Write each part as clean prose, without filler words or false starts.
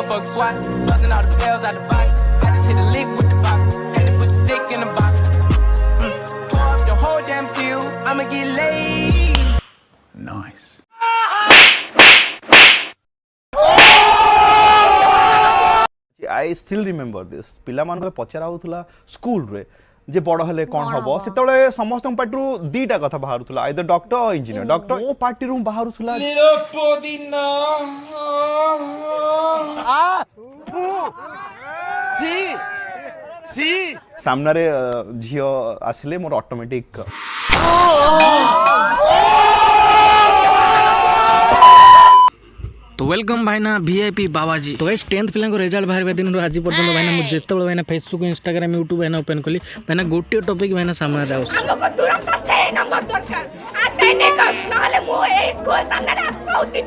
Fuck swat, busting all the bells out the box. I just hit a lick with the box, had to put the stick in the box. Pour up the whole damn seal, I'ma get laid. Nice. I still remember this. पिला मान पचरा होतला school रे जे बड़ हेले कोन हबो सेतले समस्त party रु दीटा कथा बाहरुतला आइदर डॉक्टर और इंजीनियर डॉक्टर ओ पार्टी रु बाहरुतला निरपोदिना सी सामने रे झियो आसले मोर ऑटोमेटिक तो वेलकम भाईना वीआईपी बाबाजी। तो गाइस 10th पिला को रिजल्ट बाहर दिन आज पर्यंत भाईना मु जेतेबेले भाईना फेसबुक इंस्टाग्राम यूट्यूब भाईना ओपन कली भाईना गोटे टॉपिक भाईना सामने राउस हमको तुरंत सही नंबर दरकार आ नहीं कर नाले मु ए स्कूल सामने बहुत दिन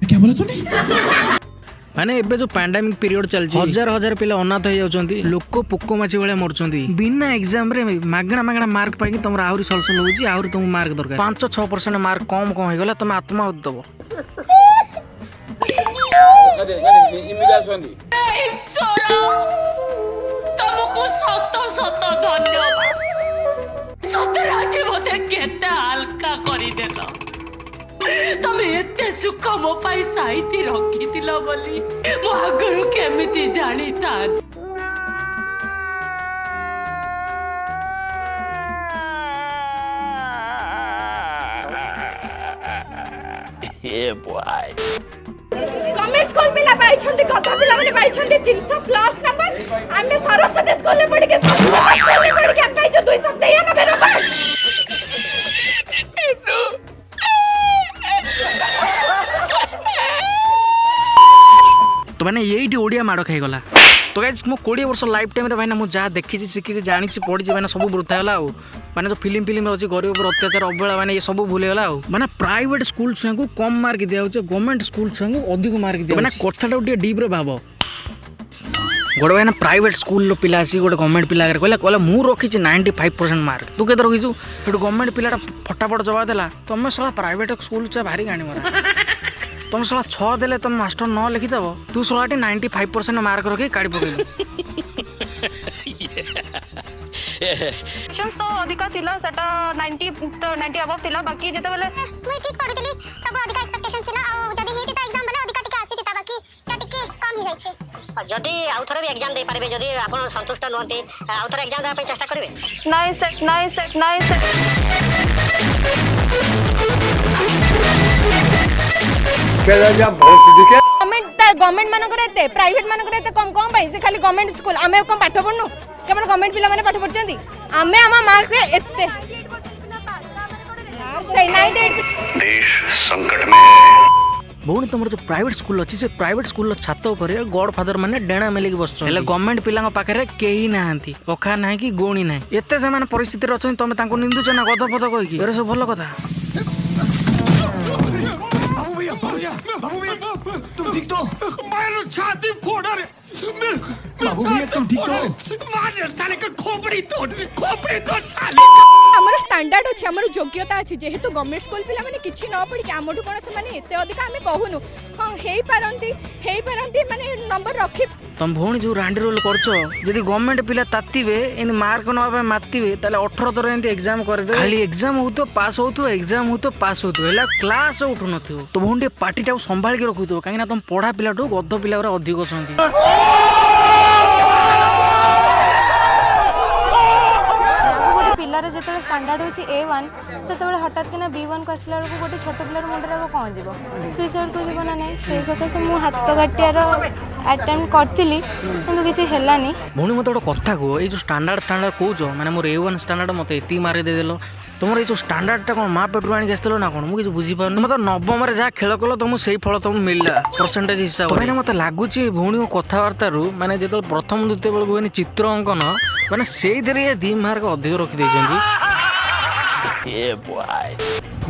क्या बोला तूने माने एबे जो पैंडेमिक पीरियड चल छी हजार हजार पिला अनाथ हो जाउछंती लोक पोको माछी वाले मरछंती बिना एग्जाम रे मागणा मागणा मार्क पाई कि तमरा आउरी सलसल होउची आउरी तुम मार्क दरकार 5-6% मार्क कम कम हो गला तुम आत्मा हो दबो तुमको सत सत धन्यवाद सतरे आज मते केते हल्का करी देल तुम एते सुख मो पाई साइती रखितिल बोली मो अगरु केमिति जानी तान Yeah boy. गवर्नमेंट स्कूल पिला पाई छंती गधा पिला माने पाई छंती 300 प्लस नंबर हमने सरस्वती स्कूल में पढ़ के पढ़ के पाई जो 293 नंबर तो मैंने यही ओडिया माड़ खाई गला तो गाइस मो 20 वर्ष लाइफ टाइम रे भाईना मु जा देखि शिखि जानि पढ़ी भाईना सब वृथा होला आ माने जो फिल्म फिल्म अछि गरीब पर अत्याचार अवहेला माने ये सब भूले गला आ माने प्राइवेट स्कूल छुआ को कम मार्क दिया होचे गवर्नमेंट स्कूल छुआ को अधिक मार्क दिया माने कथाटा उटे डीप रे भाबो गोड़ भाईना प्राइवेट स्कूल रो पिला अछि गोटे गवर्नमेंट पिला कहला कहला मु रखि 95% मार्क तू केते रखिछु हेटु गवर्नमेंट पिलाटा फटाफट जवाब देला तमे सला प्राइवेट स्कूल छुआ भारी गाणी मरा तुम सला 6 देले तुम मास्टर 9 लिखि दबो तू सलाटी 95% मार्क रखि काडी पकेलु क्वेश्चंस तो अधिक थिला सेटा 90 तो 90 अबव थिला बाकी जेते बेले मुई ठीक पढितली तब अधिक एक्सपेक्टेशन थिला आ जदी हेति त एग्जाम बेले अधिक टिके आसी थिता बाकी टिके कम ही जाय छे जदी आउथरे भी एग्जाम दे पारबे जदी आपण संतुष्ट नहते आउथरे एग्जाम देबा पे चेष्टा करबे नाइस गवर्नमेंट मान प्राइवेट मान कम कम पाई से खाली गवर्नमेंट स्कूल आमे कम पाठ पढ़नु केवल गवर्नमेंट पिला माने पाठ पढ़चंती आमे आमा मार्क रे एते सही 98 देश संकट में है भौणी तुम जो प्राइवेट स्कूल अच्छी से प्राइवेट स्कूल छात उपर गॉड फादर माने डेणा मेलिक बस गवर्नमेंट पिला पाखे केही नाहांती अखा ना कि गोणी ना एते से परिस्थिति अच्छा तुम निंदुच ना गध पद कहीकि सब भल कथा बाबू भैया तुम ठीक तो मारो छाती फोड़ रे बाबू भैया तुम ठीक तो मार साले का खोपड़ी तोड़ साले हमर स्टैंडर्ड अछि हमर योग्यता अछि जेहेतु गवर्नमेंट स्कूल पिला माने किछि न पढ़ी के हमटु कोन से माने एते अधिक हमें कहूनु हां हेई पारंती माने नंबर रखि तुम भौणी जो रांडी रोल करछो यदि गवर्नमेंट पिला तातीबे इन मार्क न होबे मातीबे ताले 18 थर एंती एग्जाम कर दे खाली एग्जाम हो तो पास हो तो एग्जाम हो तो पास हो तो एला क्लास उठु नथियो तो भौणी पार्टीटा संभाल के रखु तो काहे ना तुम पढ़ा पिलाटो गध पिला अधिक छंती पिलार जेतले स्टैंडर्ड होची A1 सेतबेले हठात केना B1 को असला को गोटे छोट पिलार मुंडरा को कोन जीवो सुइसाइड को जीवना नै से सका से मु हाथ गाटियार अटेम्प्ट करथिली किंतु किछि हेलानी भौणी मते गोटे कथा को ए जो स्टैंडर्ड कहूचो माने मोर A1 स्टैंडर्ड मते एती मारे दे देलो तुम जो स्टैंडर्डटा कौन माँ पेटू आनी आसलो ना कौन मुझे बुझीपार तुम तो नवम जहाँ खेल कल तुम से फल तुमको मिलला परसेंटेज हिसाब से मत लगुच भौणी कथबार्तार माने जो प्रथम द्वितीय बेलू चित्र अंकन माने से 2 मार्क अधिक रखी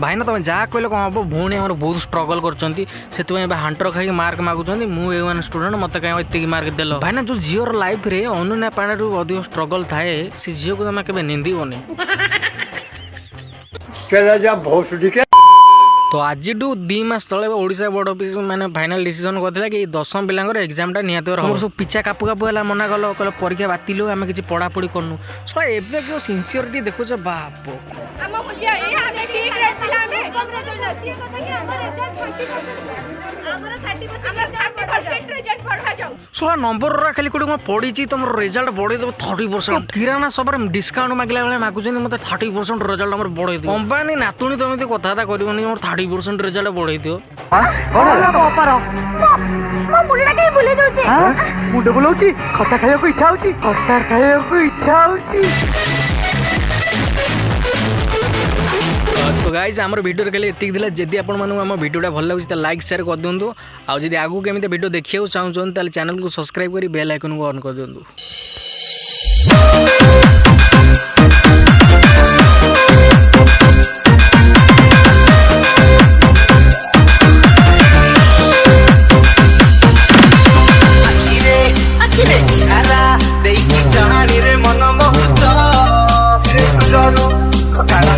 भाईना तुम जहाँ कहले कौन हम भौणी आम बहुत स्ट्रगल कर हांटर खाई मार्क मागुंट मुझे स्टूडेंट मत कहीं मार्क देल भाईना जो झीर लाइफ रे अनुन्या पाणी अधिक स्ट्रगल थाए से झील को तुम के निंदीबनी तो आज 2 मास तले ओडिशा बोर्ड ऑफिस मैंने फाइनल डिसीजन करथिला कि 10 पिलांगर एग्जाम टा निहाते हम सब पिछा कापू कापू है मना कल कल परीक्षा बातिल आम किसी पढ़ा पढ़ी करनु सो एबे क्यों सिंसियरिटी देखुछ बाप हम बुझिया ए हमें ठीक रेट पिला हमें कम रेट अछि कथा कि हमर रिजल्ट 30% हमर 30% रिजल्ट पढ़ा जाऊ सो नंबर रा खाली कोडी पढ़ी छी तुम रिजल्ट बढ़े देबो 30% किराना सब डिस्काउंट मागला बेले मागुछन मते 30% रिजल्ट हमर बढ़े दे कंपनी नातुनी तमे कथा करबनी हमर 30% रिजल्ट बढ़े दियो कोन होला बापर मो मुंडा के बुले दोची मुंड बुलाउची खट्टा खाइया को इच्छा होची खट्टा खाइया को इच्छा होची तो गाइज आम भिडियो खाली एतिक दिला जदि आपण मानू आम भिडियोटा भल लागुଛି त लाइक शेयर कर दियंतु आ जदि आगु केमिति भिडियो देखियो चाहउछन त चैनल को सब्सक्राइब करी बेल आइकन को ऑन कर दियंतु Jani re मन मोहत फिर सुजरू सकारा